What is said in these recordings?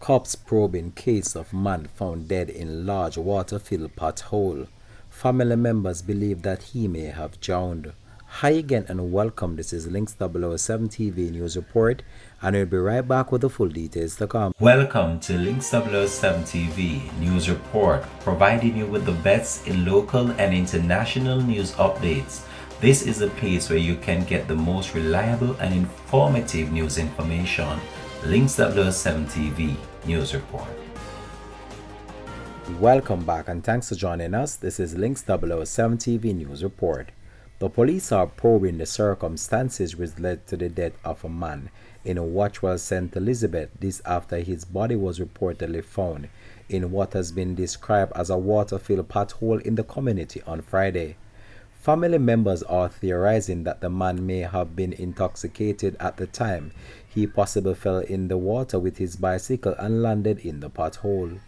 Cops probing case of man found dead in large water-filled pothole. Family members believe that he may have drowned. Hi again and welcome. This is Links 007 TV News Report, and we'll be right back with the full details to come. Welcome to Links 007 TV News Report, providing you with the best in local and international news updates. This is a place where you can get the most reliable and informative news information. Links 007 TV News Report. Welcome back and thanks for joining us. This is Links 007 TV News Report. The police are probing the circumstances which led to the death of a man in Watchwell, St. Elizabeth, this after his body was reportedly found in what has been described as a water-filled pothole in the community on Friday. Family members are theorizing that the man may have been intoxicated at the time he possibly fell in the water with his bicycle and landed in the pothole.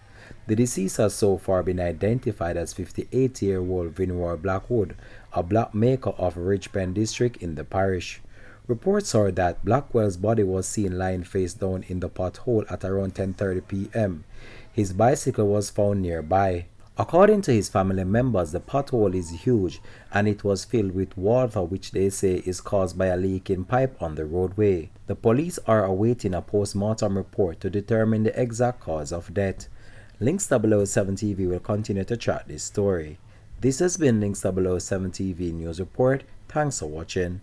The deceased has so far been identified as 58-year-old Vinroy Blackwood, a black maker of Richpen district in the parish. Reports are that Blackwell's body was seen lying face down in the pothole at around 10:30 p.m. His bicycle was found nearby. According to his family members, the pothole is huge and it was filled with water which they say is caused by a leaking pipe on the roadway. The police are awaiting a post-mortem report to determine the exact cause of death. Links 007 TV will continue to track this story. This has been Links 007 TV News Report. Thanks for watching.